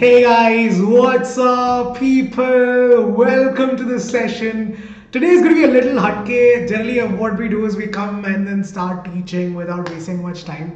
Hey guys, what's up, people? Welcome to the session. Today is going to be a little hatke. Generally, what we do is we come and then start teaching without wasting much time.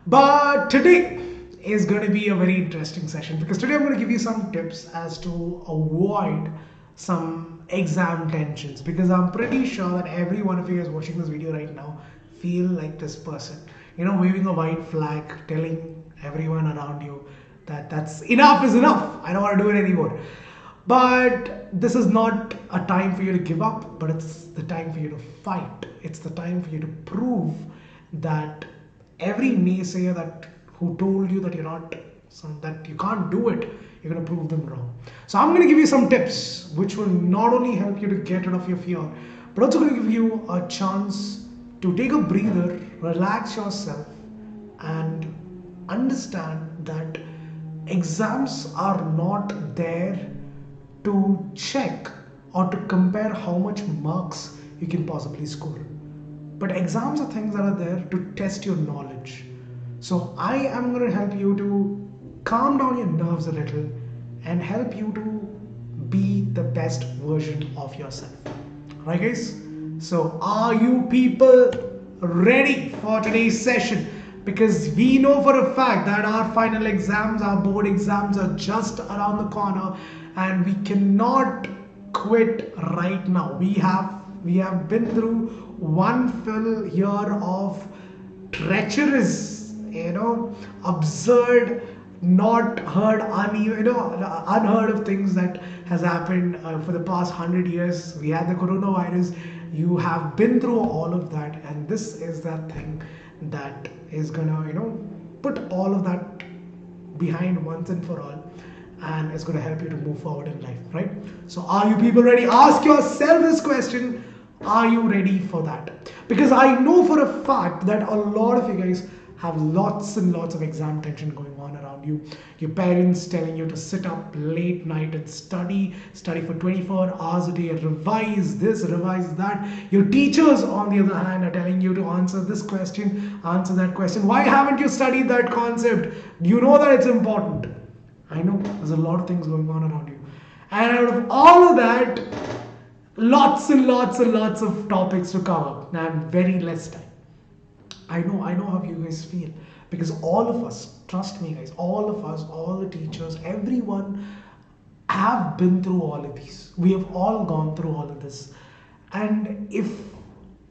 But today is going to be a very interesting session because today I'm going to give you some tips as to avoid some exam tensions. Because I'm pretty sure that every one of you is watching this video right now feel like this person, waving a white flag, telling everyone around you that that's enough is enough. I don't want to do it anymore. But this is not a time for you to give up, but it's the time for you to fight. It's the time for you to prove that every naysayer that who told you that you're not that you can't do it, you're going to prove them wrong. So I'm going to give you some tips which will not only help you to get rid of your fear, but also going to give you a chance to take a breather, relax yourself, and understand that exams are not there to check or to compare how much marks you can possibly score. But exams are things that are there to test your knowledge. So I am going to help you to calm down your nerves a little and help you to be the best version of yourself. Right, guys? So are you people ready for today's session? Because we know for a fact that our final exams, our board exams are just around the corner and we cannot quit right now. We have been through one full year of treacherous, absurd, not heard, unheard of things that has happened for the past 100 years. We had the coronavirus. You have been through all of that, and this is that thing that is gonna, put all of that behind once and for all, and it's gonna help you to move forward in life, right? So, are you people ready? Ask yourself this question: are you ready for that? Because I know for a fact that a lot of you guys have lots and lots of exam tension going on around you. Your parents telling you to sit up late night and study for 24 hours a day, revise this, revise that. Your teachers, on the other hand, are telling you to answer this question, answer that question. Why haven't you studied that concept? You know that it's important. I know there's a lot of things going on around you. And out of all of that, lots and lots and lots of topics to cover and very less time. I know how you guys feel, because all of us, trust me guys, all of us, all the teachers, everyone have been through all of these. We have all gone through all of this. And if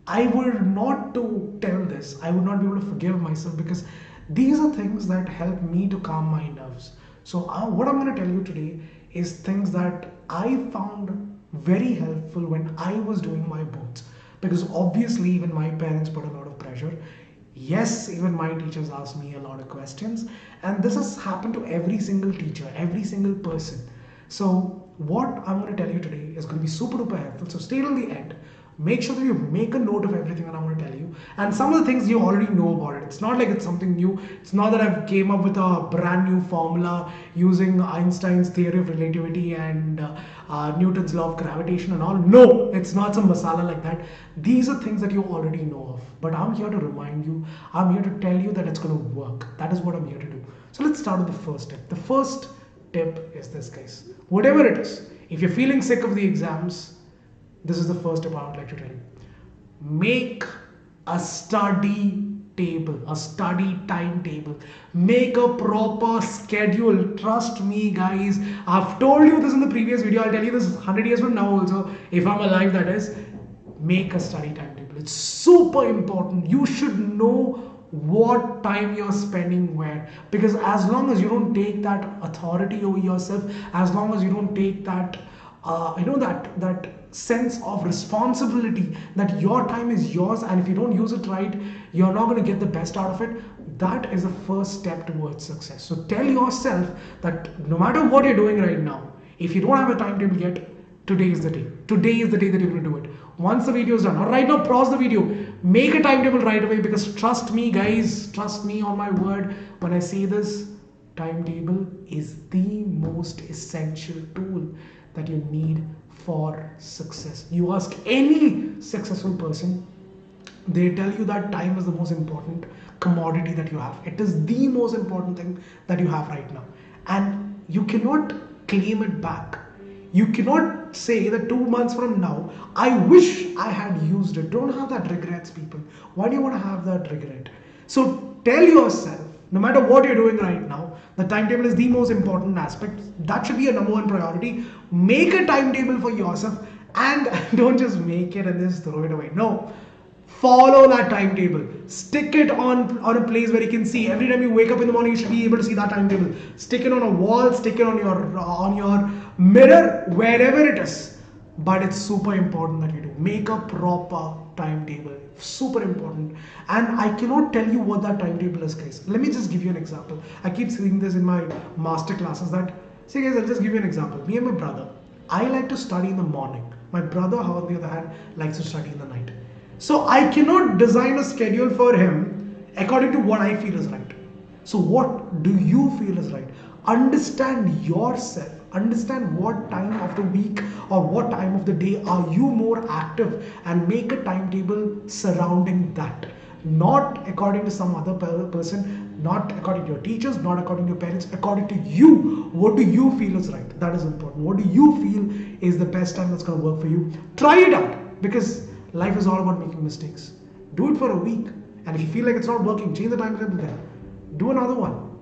I were not to tell this, I would not be able to forgive myself, because these are things that help me to calm my nerves. So what I'm going to tell you today is things that I found very helpful when I was doing my boards. Because obviously even my parents put a lot of pressure. Yes, even my teachers asked me a lot of questions, and this has happened to every single teacher, every single person. So what I'm going to tell you today is going to be super duper helpful. So stay till the end. Make sure that you make a note of everything that I'm going to tell you, and some of the things you already know about it. It's not like it's something new. It's not that I've came up with a brand new formula using Einstein's theory of relativity and Newton's law of gravitation and all. No, it's not some masala like that. These are things that you already know of, but I'm here to remind you. I'm here to tell you that it's going to work. That is what I'm here to do. So let's start with the first tip. The first tip is this, guys. Whatever it is, if you're feeling sick of the exams, this is the first tip I would like to tell you. Make a study table, a study timetable. Make a proper schedule. Trust me, guys. I've told you this in the previous video. I'll tell you this 100 years from now also, if I'm alive, that is. Make a study timetable. It's super important. You should know what time you're spending where, because as long as you don't take that authority over yourself, as long as you don't take that that sense of responsibility that your time is yours, and if you don't use it right, you're not going to get the best out of it. That is the first step towards success. So tell yourself that no matter what you're doing right now, if you don't have a timetable yet, today is the day. Today is the day that you're going to do it. Once the video is done, or right now, pause the video, make a timetable right away, because trust me guys, trust me on my word when I say this, timetable is the most essential tool that you need for success. You ask any successful person, they tell you that time is the most important commodity that you have. It is the most important thing that you have right now. And you cannot claim it back. You cannot say that 2 months from now, I wish I had used it. Don't have that regrets, people. Why do you want to have that regret? So tell yourself, no matter what you're doing right now, the timetable is the most important aspect. That should be your number one priority. Make a timetable for yourself and don't just make it and just throw it away. No, follow that timetable. Stick it on a place where you can see. Every time you wake up in the morning, you should be able to see that timetable. Stick it on a wall, stick it on your mirror, wherever it is. But it's super important that you do. Make a proper timetable. Super important. And I cannot tell you what that timetable is, guys. Let me just give you an example. I keep saying this in my master classes that, see guys, I'll just give you an example. Me and my brother, I like to study in the morning. My brother, on the other hand, likes to study in the night. So I cannot design a schedule for him according to what I feel is right. So what do you feel is right? Understand yourself. Understand what time of the week or what time of the day are you more active, and make a timetable surrounding that. Not according to some other person, not according to your teachers, not according to your parents, according to you. What do you feel is right? That is important. What do you feel is the best time that's going to work for you? Try it out, because life is all about making mistakes. Do it for a week. And if you feel like it's not working, change the timetable then. Do another one.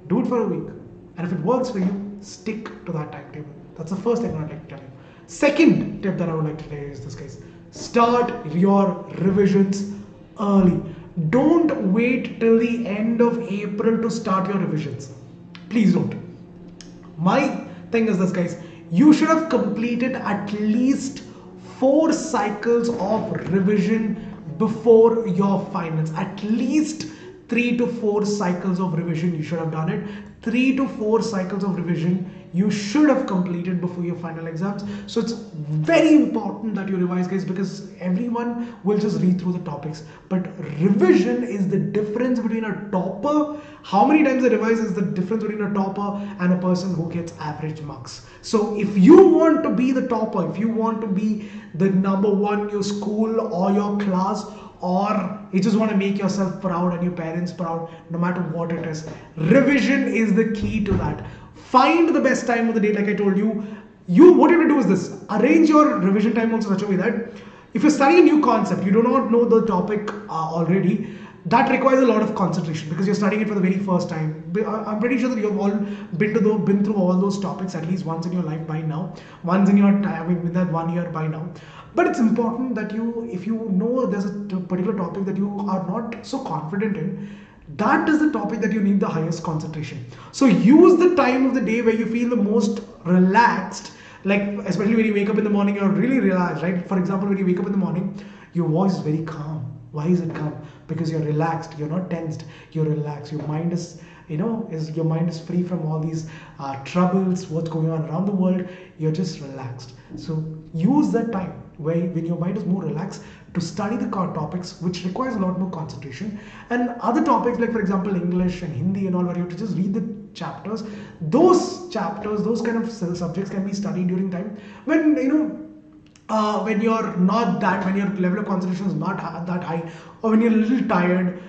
Do it for a week. And if it works for you, stick to that timetable. That's the first thing I'd like to tell you. Second tip that I would like to tell you is this, guys. Start your revisions early. Don't wait till the end of April to start your revisions. Please don't. My thing is this, guys. You should have completed at least 4 cycles of revision before your finals. At least 3 to 4 cycles of revision you should have done it. 3 to 4 cycles of revision you should have completed before your final exams. So it's very important that you revise, guys, because everyone will just read through the topics, but revision is the difference between a topper. How many times they revise is the difference between a topper and a person who gets average marks. So if you want to be the topper, if you want to be the number one in your school or your class, or you just want to make yourself proud and your parents proud, no matter what it is, revision is the key to that. Find the best time of the day. Like I told you, what you have to do is this: arrange your revision time also such a way that if you're studying a new concept, you do not know the topic already, that requires a lot of concentration because you're studying it for the very first time. I'm pretty sure that you've all been through all those topics at least once in your life by now, once in your time, I mean, with that 1 year by now. But it's important that if you know there's a particular topic that you are not so confident in, that is the topic that you need the highest concentration. So use the time of the day where you feel the most relaxed, like especially when you wake up in the morning, you're really relaxed, right? For example, when you wake up in the morning, your voice is very calm. Why is it calm? Because you're relaxed, you're not tensed, you're relaxed. Your mind is, your mind is free from all these troubles, what's going on around the world. You're just relaxed. So use that time when your mind is more relaxed to study the topics which requires a lot more concentration, and other topics like, for example, English and Hindi and all, where you have to just read the chapters. Those chapters, those kind of subjects can be studied during time when when you're not that, when your level of concentration is not that high, or when you're a little tired,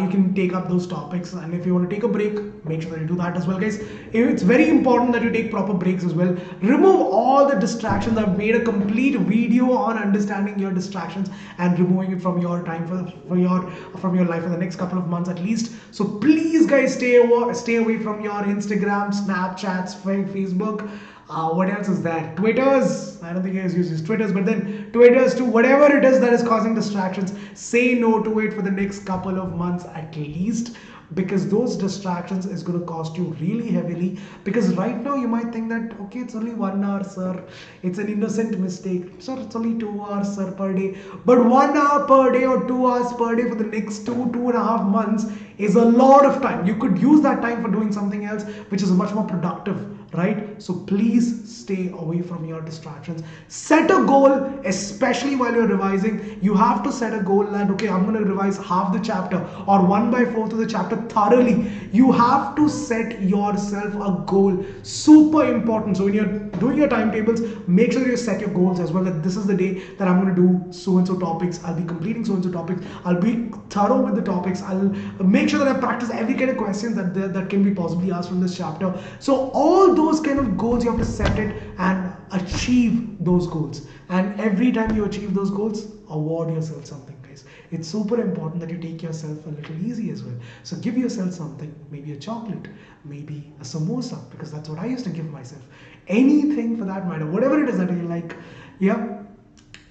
you can take up those topics. And if you want to take a break, make sure that you do that as well, guys. It's very important that you take proper breaks as well. Remove all the distractions. I've made a complete video on understanding your distractions and removing it from your time from your life for the next couple of months at least. So please, guys, stay away from your Instagram, Snapchats, Facebook. What else is there? Twitters. I don't think you guys use Twitters, but then Twitters too. Whatever it is that is causing distractions, say no to it for the next couple of months at least, because those distractions is going to cost you really heavily. Because right now you might think that, okay, it's only 1 hour, sir, it's an innocent mistake, sir, it's only 2 hours, sir, per day. But 1 hour per day or 2 hours per day for the next 2.5 months is a lot of time. You could use that time for doing something else which is much more productive, right? So please stay away from your distractions. Set a goal, especially while you're revising. You have to set a goal that, okay, I'm going to revise half the chapter or 1/4 of the chapter thoroughly. You have to set yourself a goal. Super important. So when you're doing your timetables, make sure you set your goals as well, that this is the day that I'm going to do so and so topics, I'll be completing so and so topics, I'll be thorough with the topics, I'll make sure that I practice every kind of questions that can be possibly asked from this chapter. So all those kind of goals, you have to set it and achieve those goals. And every time you achieve those goals, award yourself something, guys. It's super important that you take yourself a little easy as well. So give yourself something, maybe a chocolate, maybe a samosa, because that's what I used to give myself. Anything for that matter, whatever it is that you like, yeah,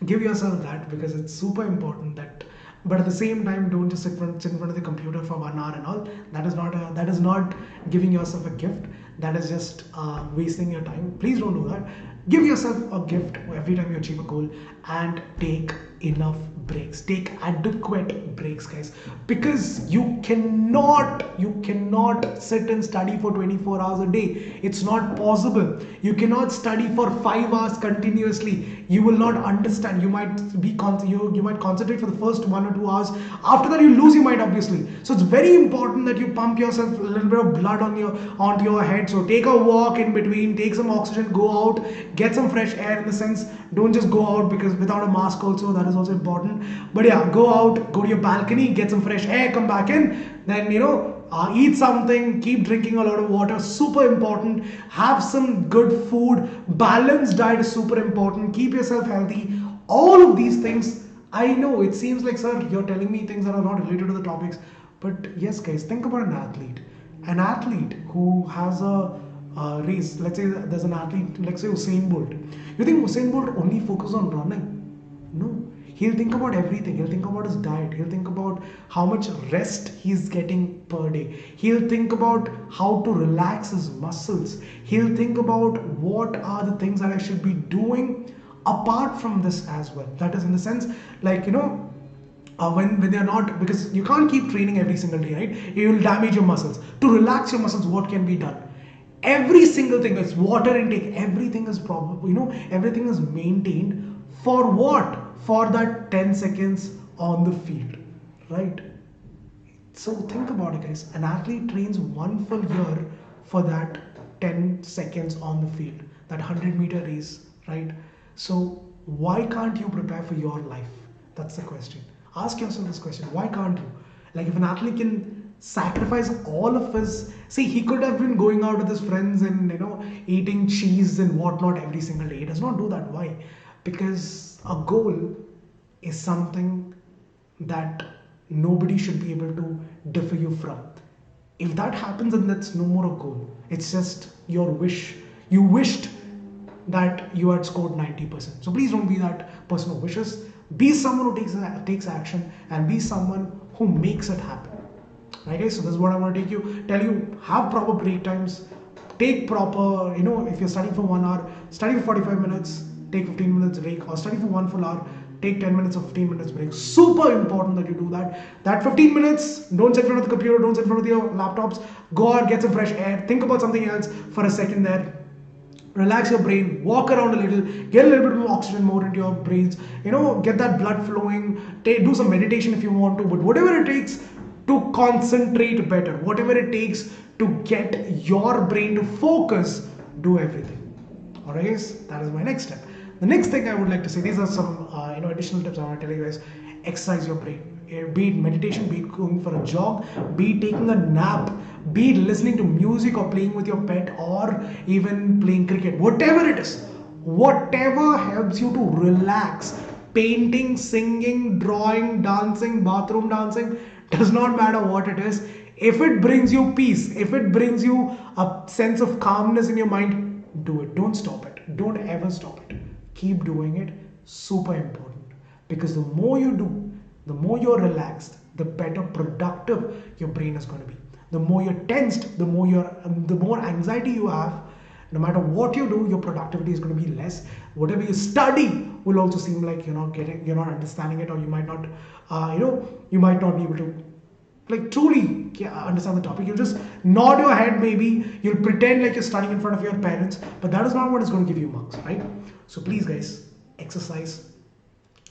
give yourself that, because it's super important that. But at the same time, don't just sit in front of the computer for 1 hour and all. That is not giving yourself a gift. That is just wasting your time. Please don't do that. Give yourself a gift every time you achieve a goal, and take enough breaks. Take adequate breaks, guys, because you cannot sit and study for 24 hours a day. It's not possible. You cannot study for 5 hours continuously. You will not understand. You might you might concentrate for the first 1 or 2 hours. After that, you lose your mind, obviously. So it's very important that you pump yourself a little bit of blood onto your head. So take a walk in between, take some oxygen, go out, get some fresh air, in the sense, don't just go out because without a mask also, that is also important. But yeah, go out, go to your balcony, get some fresh air, come back in, then eat something, keep drinking a lot of water, super important. Have some good food, balanced diet is super important. Keep yourself healthy. All of these things, I know it seems like, sir, you're telling me things that are not related to the topics, but yes, guys, think about an athlete who has a race. Let's say there's an athlete, let's say Usain Bolt. You think Usain Bolt only focuses on running? No, he'll think about everything. He'll think about his diet. He'll think about how much rest he's getting per day. He'll think about how to relax his muscles. He'll think about what are the things that I should be doing apart from this as well. That is in the sense, like, when they're not, because you can't keep training every single day, right? You will damage your muscles. To relax your muscles, what can be done? Every single thing is water intake. Everything is everything is maintained. For what? For that 10 seconds on the field, right? So think about it, guys. An athlete trains one full year for that 10 seconds on the field, that 100-meter race, right? So why can't you prepare for your life? That's the question. Ask yourself this question. Why can't you? Like, if an athlete can sacrifice all of his, see, he could have been going out with his friends and eating cheese and whatnot every single day. He does not do that. Why? Because a goal is something that nobody should be able to differ you from. If that happens, then that's no more a goal. It's just your wish. You wished that you had scored 90%. So please don't be that person who wishes. Be someone who takes action, and be someone who makes it happen. Right, guys? So this is what I want to tell you. Have proper break times. Take proper, if you're studying for 1 hour, study for 45 minutes, take 15 minutes break, or study for 1 full hour, take 10 minutes or 15 minutes break. Super important that you do that. That 15 minutes, don't sit in front of the computer, don't sit in front of your laptops. Go out, get some fresh air, think about something else for a second there. Relax your brain, walk around a little, get a little bit of oxygen more into your brains, get that blood flowing, do some meditation if you want to, but whatever it takes to concentrate better, whatever it takes to get your brain to focus, do everything. Alright guys, that is my next step. The next thing I would like to say, these are some additional tips I want to tell you guys. Exercise your brain. Be it meditation, be it going for a jog, be it taking a nap, be it listening to music or playing with your pet, or even playing cricket. Whatever it is, whatever helps you to relax. Painting, singing, drawing, dancing, bathroom dancing, does not matter what it is. If it brings you peace, if it brings you a sense of calmness in your mind, do it. Don't stop it. Don't ever stop it. Keep doing it. Super important. Because the more you do, the more you're relaxed, the better productive your brain is going to be. The more you're tensed, the more anxiety you have, no matter what you do, your productivity is going to be less. Whatever you study will also seem like you're not understanding it, or you might not, you might not be able to truly understand the topic. You'll just nod your head, maybe you'll pretend like you're studying in front of your parents, but that is not what is going to give you marks, right? So please guys, exercise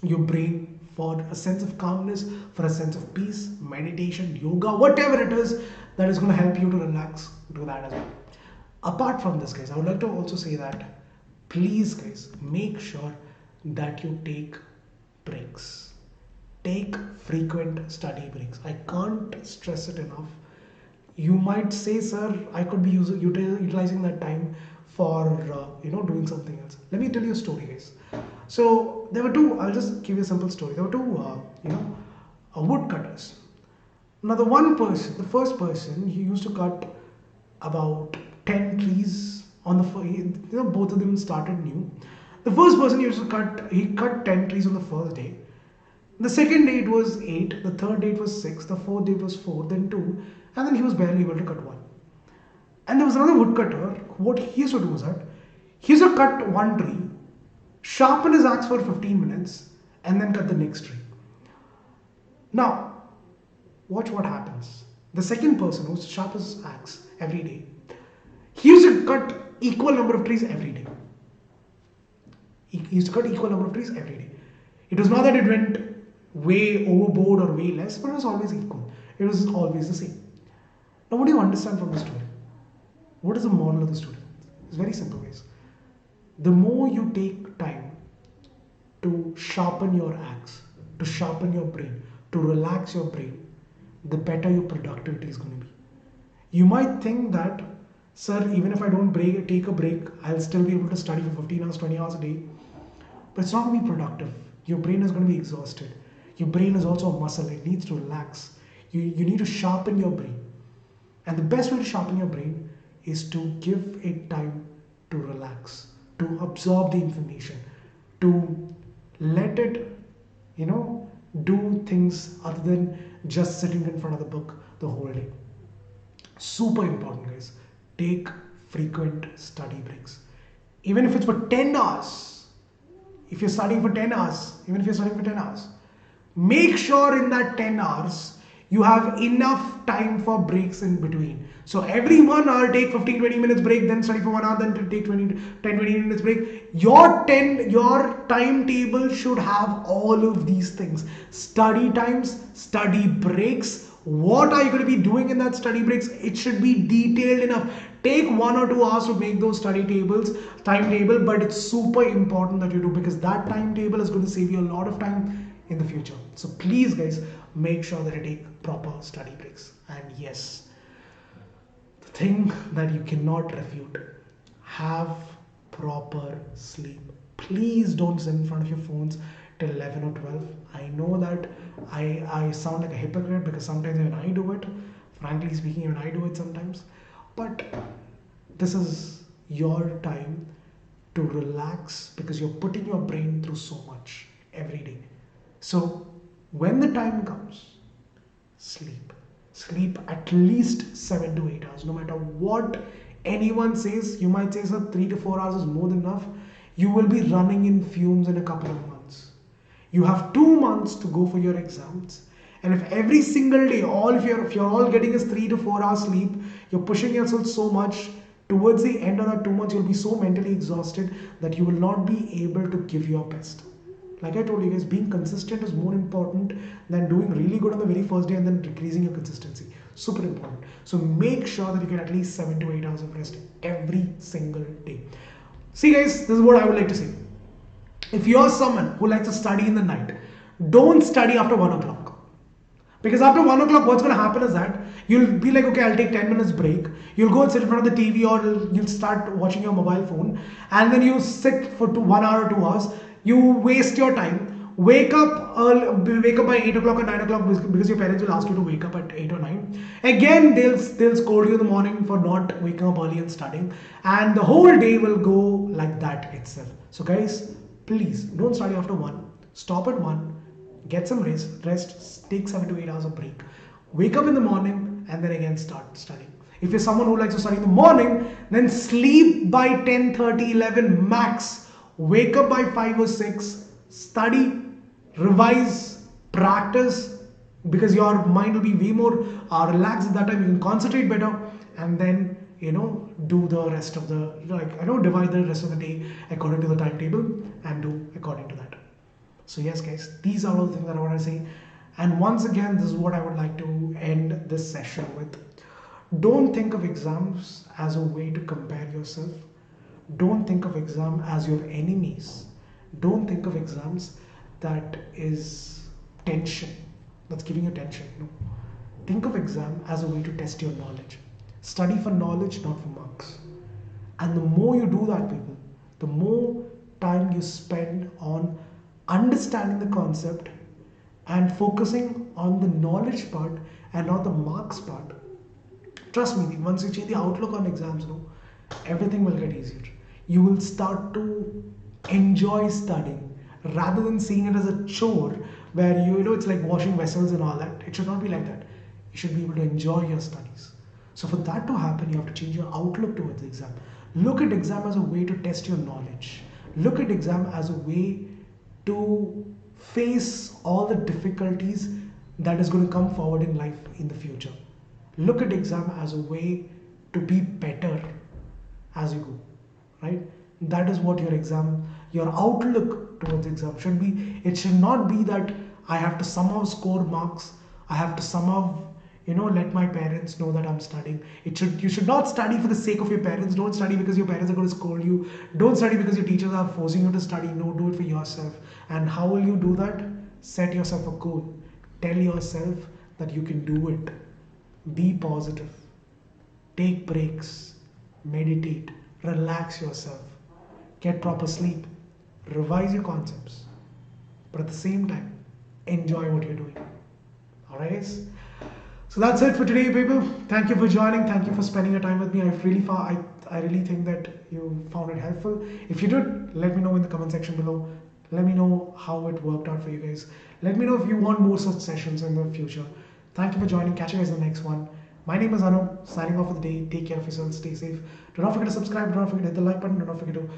your brain for a sense of calmness, for a sense of peace. Meditation, yoga, whatever it is that is going to help you to relax, do that as well. Apart from this guys, I would like to also say that please guys, make sure that you take breaks. Take frequent study breaks. I can't stress it enough. You might say, sir, I could be utilizing that time for doing something else. Let me tell you a story, guys. So there were two. I'll just give you a simple story. There were two woodcutters. Now the first person, he used to cut about 10 trees on the both of them started new. The first person he cut 10 trees on the first day. The second day it was 8, the third day it was 6, the fourth day it was 4, then 2, and then he was barely able to cut one. And there was another woodcutter. What he used to do was that he used to cut one tree, sharpen his axe for 15 minutes, and then cut the next tree. Now, watch what happens. The second person who used to sharpen his axe every day, he used to cut equal number of trees every day. He used to cut equal number of trees every day. It was not that it went way overboard or way less, but it was always equal. It was always the same. Now, what do you understand from the story? What is the moral of the story? It's very simple, guys. The more you take time to sharpen your axe, to sharpen your brain, to relax your brain, the better your productivity is going to be. You might think that, sir, even if I don't take a break, I'll still be able to study for 15 hours, 20 hours a day. But it's not going to be productive. Your brain is going to be exhausted. Your brain is also a muscle. It needs to relax. You need to sharpen your brain. And the best way to sharpen your brain is to give it time to relax, to absorb the information, to let it, do things other than just sitting in front of the book the whole day. Super important, guys. Take frequent study breaks. Even if it's for 10 hours, if you're studying for 10 hours, even if you're studying for 10 hours, make sure in that 10 hours you have enough time for breaks in between. So every 1 hour, take 15-20 minutes break, then study for 1 hour, then take 10-20 minutes break. Your timetable should have all of these things. Study times, study breaks. What are you going to be doing in that study breaks? It should be detailed enough. Take 1 or 2 hours to make those timetable, but it's super important that you do, because that timetable is going to save you a lot of time in the future. So please, guys, make sure that you take proper study breaks. And yes, the thing that you cannot refute, have proper sleep. Please don't sit in front of your phones till 11 or 12. I know that I sound like a hypocrite, because sometimes even I do it. Frankly speaking, even I do it sometimes. But this is your time to relax, because you're putting your brain through so much every day. So when the time comes, sleep. Sleep at least 7 to 8 hours. No matter what anyone says, you might say, sir, 3 to 4 hours is more than enough. You will be running in fumes in a couple of months. You have 2 months to go for your exams. And if every single day, if you're all getting is 3 to 4 hours sleep, you're pushing yourself so much, towards the end of that 2 months, you'll be so mentally exhausted that you will not be able to give your best. Like I told you guys, being consistent is more important than doing really good on the very first day and then decreasing your consistency. Super important. So make sure that you get at least 7 to 8 hours of rest every single day. See, guys, this is what I would like to say. If you're someone who likes to study in the night, don't study after 1 o'clock. Because after 1 o'clock, what's going to happen is that you'll be like, okay, I'll take 10 minutes break. You'll go and sit in front of the TV, or you'll start watching your mobile phone. And then you sit for 1 hour or 2 hours. You waste your time. Wake up by 8 o'clock or 9 o'clock, because your parents will ask you to wake up at 8 or 9. Again, they'll scold you in the morning for not waking up early and studying. And the whole day will go like that itself. So guys, please don't study after 1. Stop at 1. Get some rest, take 7 to 8 hours of break. Wake up in the morning and then again start studying. If you're someone who likes to study in the morning, then sleep by 10:30, 11 max. Wake up by 5 or 6, study, revise, practice, because your mind will be way more relaxed at that time. You can concentrate better, and then do the rest of the divide the rest of the day according to the timetable and do according to that. So yes, guys, these are all the things that I want to say. And once again, this is what I would like to end this session with. Don't think of exams as a way to compare yourself. Don't think of exam as your enemies. Don't think of exams that is tension, that's giving you tension. No. think of exam as a way to test your knowledge. Study for knowledge, not for marks. And the more you do that, people, the more time you spend on understanding the concept and focusing on the knowledge part and not the marks part. Trust me, once you change the outlook on exams, no, everything will get easier. You will start to enjoy studying rather than seeing it as a chore where it's like washing vessels and all that. It should not be like that. You should be able to enjoy your studies. So for that to happen, you have to change your outlook towards the exam. Look at exam as a way to test your knowledge. Look at exam as a way to face all the difficulties that is going to come forward in life in the future. Look at exam as a way to be better as you go, right? That is what your outlook towards exam should be. It should not be that I have to somehow score marks. I have to somehow let my parents know that I'm studying. You should not study for the sake of your parents. Don't study because your parents are going to scold you. Don't study because your teachers are forcing you to study. No, do it for yourself. And how will you do that? Set yourself a goal. Tell yourself that you can do it. Be positive. Take breaks. Meditate. Relax yourself. Get proper sleep. Revise your concepts. But at the same time, enjoy what you're doing. Alright, guys? So that's it for today, people. Thank you for joining. Thank you for spending your time with me. I really think that you found it helpful. If you did, let me know in the comment section below. Let me know how it worked out for you guys. Let me know if you want more such sessions in the future. Thank you for joining. Catch you guys in the next one. My name is Anoop, signing off for the day. Take care of yourself. Stay safe. Do not forget to subscribe. Do not forget to hit the like button. Do not forget to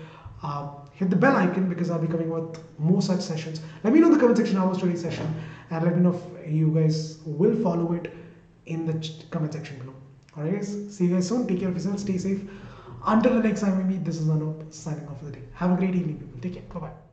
hit the bell icon because I'll be coming with more such sessions. Let me know in the comment section how was today's session, and let me know if you guys will follow it in the comment section below. Alright guys, see you guys soon. Take care of yourself. Stay safe. Until the next time we meet, this is Anoop signing off for the day. Have a great evening, people. Take care. Bye bye.